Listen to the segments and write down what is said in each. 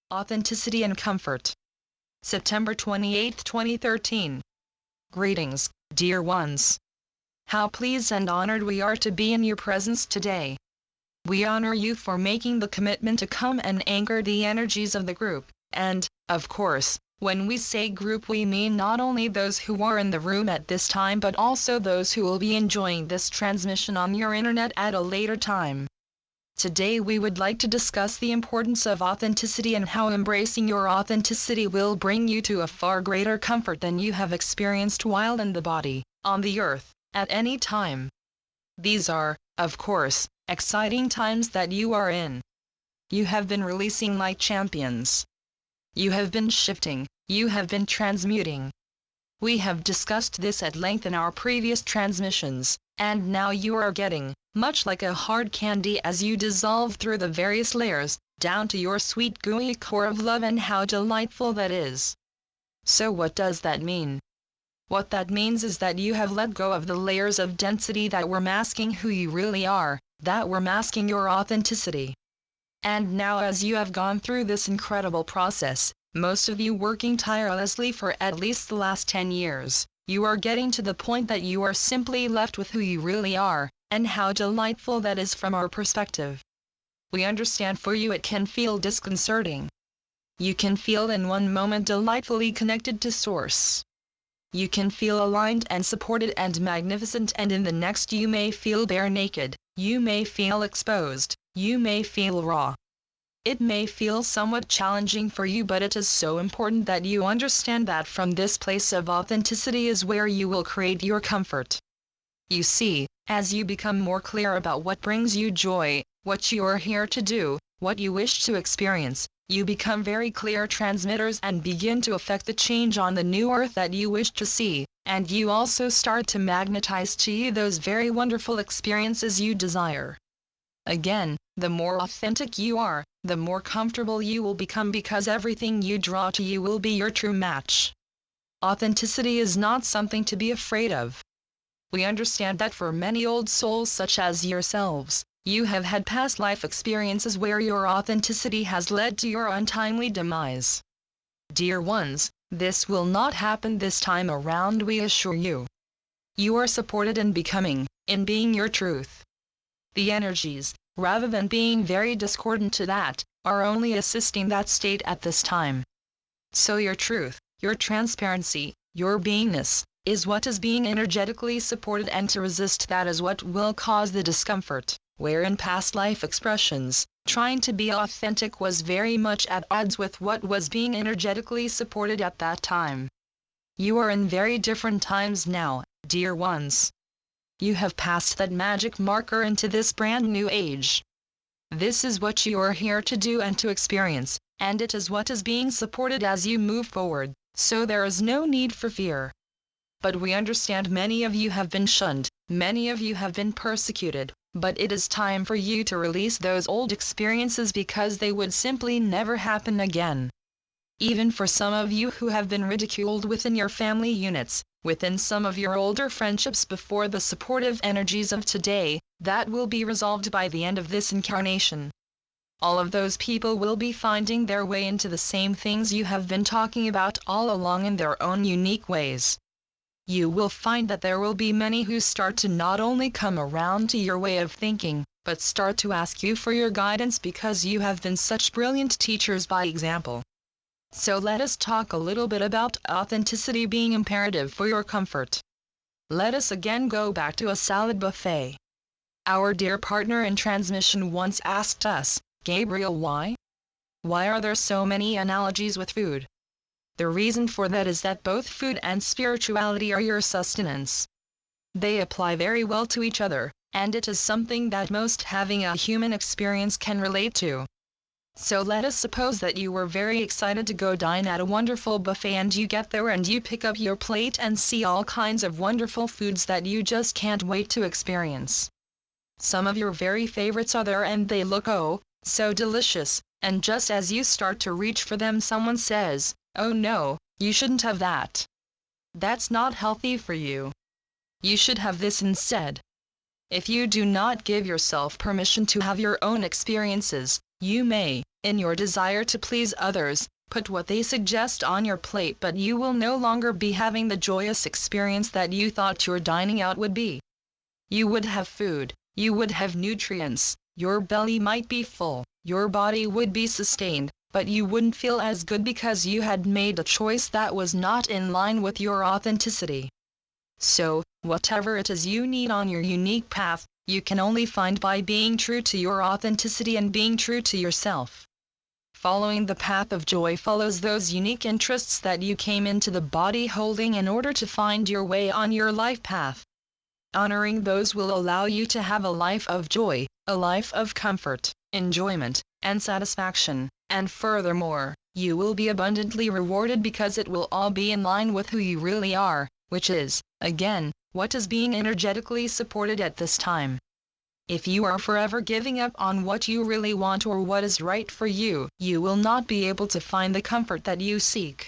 Authenticity and Comfort. September 28, 2013. Greetings, dear ones. How pleased and honored we are to be in your presence today. We honor you for making the commitment to come and anchor the energies of the group, and, of course, when we say group we mean not only those who are in the room at this time but also those who will be enjoying this transmission on your internet at a later time. Today we would like to discuss the importance of authenticity and how embracing your authenticity will bring you to a far greater comfort than you have experienced while in the body, on the earth, at any time. These are, of course, exciting times that you are in. You have been releasing like champions. You have been shifting, you have been transmuting. We have discussed this at length in our previous transmissions, and now you are getting, much like a hard candy as you dissolve through the various layers, down to your sweet gooey core of love, and how delightful that is. So what does that mean? What that means is that you have let go of the layers of density that were masking who you really are, that were masking your authenticity. And now as you have gone through this incredible process, most of you working tirelessly for at least the last 10 years, you are getting to the point that you are simply left with who you really are, and how delightful that is from our perspective. We understand for you it can feel disconcerting. You can feel in one moment delightfully connected to Source. You can feel aligned and supported and magnificent, and in the next you may feel bare naked, you may feel exposed, you may feel raw. It may feel somewhat challenging for you, but it is so important that you understand that from this place of authenticity is where you will create your comfort. You see, as you become more clear about what brings you joy, what you are here to do, what you wish to experience, you become very clear transmitters and begin to affect the change on the new earth that you wish to see, and you also start to magnetize to you those very wonderful experiences you desire. Again, the more authentic you are, the more comfortable you will become, because everything you draw to you will be your true match. Authenticity is not something to be afraid of. We understand that for many old souls such as yourselves, you have had past life experiences where your authenticity has led to your untimely demise. Dear ones, this will not happen this time around, we assure you. You are supported in becoming, in being your truth. The energies, rather than being very discordant to that, are only assisting that state at this time. So your truth, your transparency, your beingness, is what is being energetically supported, and to resist that is what will cause the discomfort, where in past life expressions, trying to be authentic was very much at odds with what was being energetically supported at that time. You are in very different times now, dear ones. You have passed that magic marker into this brand new age. This is what you are here to do and to experience, and it is what is being supported as you move forward, so there is no need for fear. But we understand many of you have been shunned, many of you have been persecuted, but it is time for you to release those old experiences because they would simply never happen again. Even for some of you who have been ridiculed within your family units, within some of your older friendships before the supportive energies of today, that will be resolved by the end of this incarnation. All of those people will be finding their way into the same things you have been talking about all along in their own unique ways. You will find that there will be many who start to not only come around to your way of thinking, but start to ask you for your guidance because you have been such brilliant teachers by example. So let us talk a little bit about authenticity being imperative for your comfort. Let us again go back to a salad buffet. Our dear partner in transmission once asked us, Gabriel, why? Why are there so many analogies with food? The reason for that is that both food and spirituality are your sustenance. They apply very well to each other, and it is something that most having a human experience can relate to. So let us suppose that you were very excited to go dine at a wonderful buffet, and you get there and you pick up your plate and see all kinds of wonderful foods that you just can't wait to experience. Some of your very favorites are there and they look oh, so delicious, and just as you start to reach for them someone says, oh no, you shouldn't have that. That's not healthy for you. You should have this instead. If you do not give yourself permission to have your own experiences, you may, In your desire to please others, put what they suggest on your plate, but you will no longer be having the joyous experience that you thought your dining out would be. You would have food, you would have nutrients, your belly might be full, your body would be sustained, but you wouldn't feel as good because you had made a choice that was not in line with your authenticity. So, whatever it is you need on your unique path, you can only find by being true to your authenticity and being true to yourself. Following the path of joy follows those unique interests that you came into the body holding in order to find your way on your life path. Honoring those will allow you to have a life of joy, a life of comfort, enjoyment, and satisfaction, and furthermore, you will be abundantly rewarded because it will all be in line with who you really are, which is, again, what is being energetically supported at this time. If you are forever giving up on what you really want or what is right for you, you will not be able to find the comfort that you seek.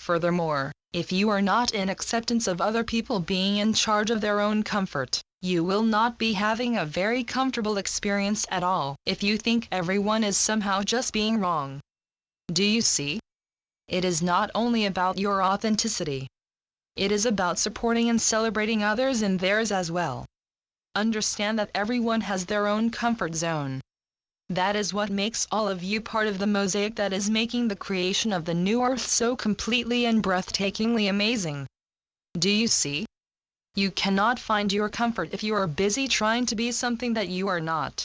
Furthermore, if you are not in acceptance of other people being in charge of their own comfort, you will not be having a very comfortable experience at all if you think everyone is somehow just being wrong. Do you see? It is not only about your authenticity. It is about supporting and celebrating others in theirs as well. Understand that everyone has their own comfort zone. That is what makes all of you part of the mosaic that is making the creation of the new earth so completely and breathtakingly amazing. Do you see? You cannot find your comfort if you are busy trying to be something that you are not.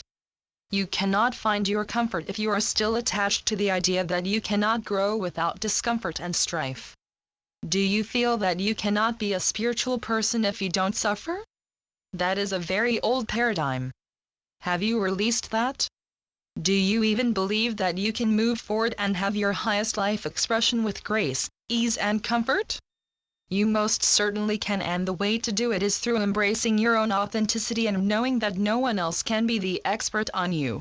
You cannot find your comfort if you are still attached to the idea that you cannot grow without discomfort and strife. Do you feel that you cannot be a spiritual person if you don't suffer? That is a very old paradigm. Have you released that? Do you even believe that you can move forward and have your highest life expression with grace, ease and comfort? You most certainly can, and the way to do it is through embracing your own authenticity and knowing that no one else can be the expert on you.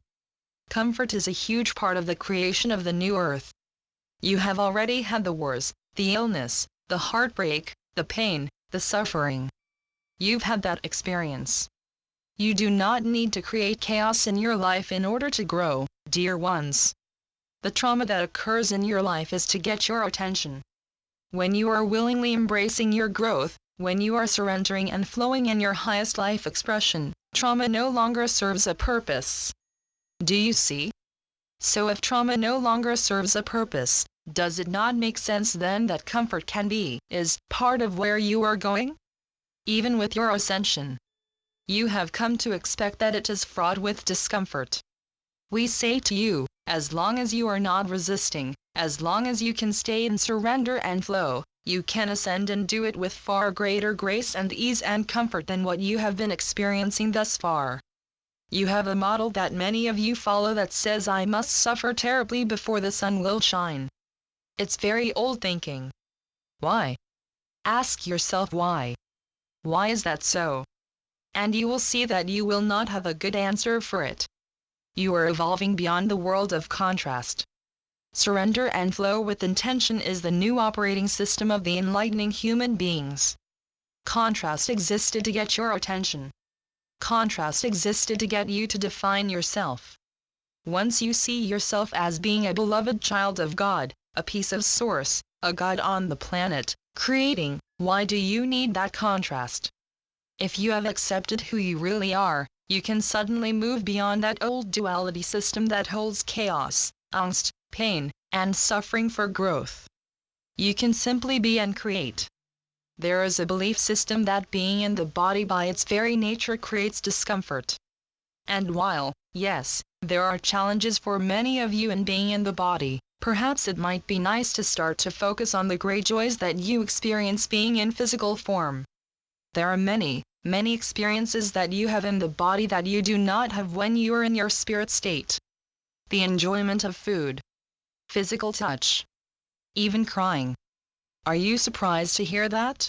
Comfort is a huge part of the creation of the new earth. You have already had the wars, the illness, the heartbreak, the pain, the suffering. You've had that experience. You do not need to create chaos in your life in order to grow, dear ones. The trauma that occurs in your life is to get your attention. When you are willingly embracing your growth, when you are surrendering and flowing in your highest life expression, trauma no longer serves a purpose. Do you see? So if trauma no longer serves a purpose, does it not make sense then that comfort is part of where you are going? Even with your ascension, you have come to expect that it is fraught with discomfort. We say to you, as long as you are not resisting, as long as you can stay in surrender and flow, you can ascend and do it with far greater grace and ease and comfort than what you have been experiencing thus far. You have a model that many of you follow that says I must suffer terribly before the sun will shine. It's very old thinking. Why? Ask yourself why. Why is that so? And you will see that you will not have a good answer for it. You are evolving beyond the world of contrast. Surrender and flow with intention is the new operating system of the enlightening human beings. Contrast existed to get your attention. Contrast existed to get you to define yourself. Once you see yourself as being a beloved child of God, a piece of source, a God on the planet, creating, why do you need that contrast? If you have accepted who you really are, you can suddenly move beyond that old duality system that holds chaos, angst, pain, and suffering for growth. You can simply be and create. There is a belief system that being in the body by its very nature creates discomfort. And while, yes, there are challenges for many of you in being in the body, perhaps it might be nice to start to focus on the great joys that you experience being in physical form. There are many, many experiences that you have in the body that you do not have when you are in your spirit state. The enjoyment of food, physical touch, even crying. Are you surprised to hear that?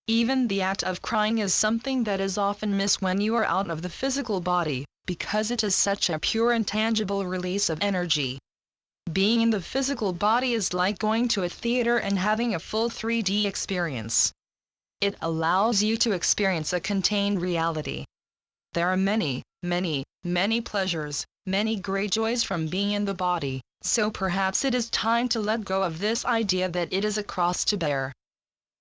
Even the act of crying is something that is often missed when you are out of the physical body, because it is such a pure and tangible release of energy. Being in the physical body is like going to a theater and having a full 3D experience. It allows you to experience a contained reality. There are many, many, many pleasures, many great joys from being in the body, so perhaps it is time to let go of this idea that it is a cross to bear.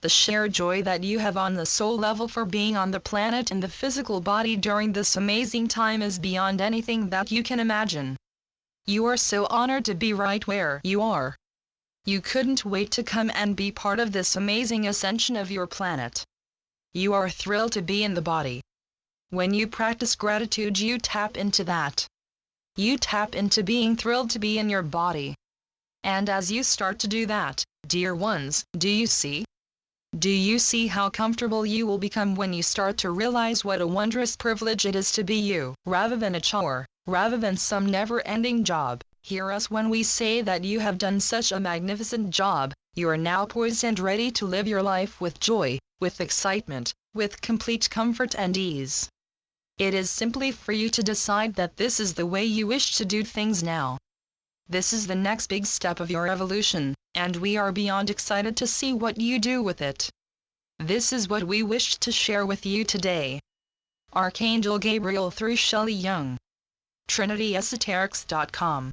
The sheer joy that you have on the soul level for being on the planet in the physical body during this amazing time is beyond anything that you can imagine. You are so honored to be right where you are. You couldn't wait to come and be part of this amazing ascension of your planet. You are thrilled to be in the body. When you practice gratitude, you tap into that. You tap into being thrilled to be in your body. And as you start to do that, dear ones, do you see? Do you see how comfortable you will become when you start to realize what a wondrous privilege it is to be you, rather than a chore, rather than some never-ending job? Hear us when we say that you have done such a magnificent job. You are now poised and ready to live your life with joy, with excitement, with complete comfort and ease. It is simply for you to decide that this is the way you wish to do things now. This is the next big step of your evolution, and we are beyond excited to see what you do with it. This is what we wished to share with you today. Archangel Gabriel through Shelley Young. TrinityEsoterics.com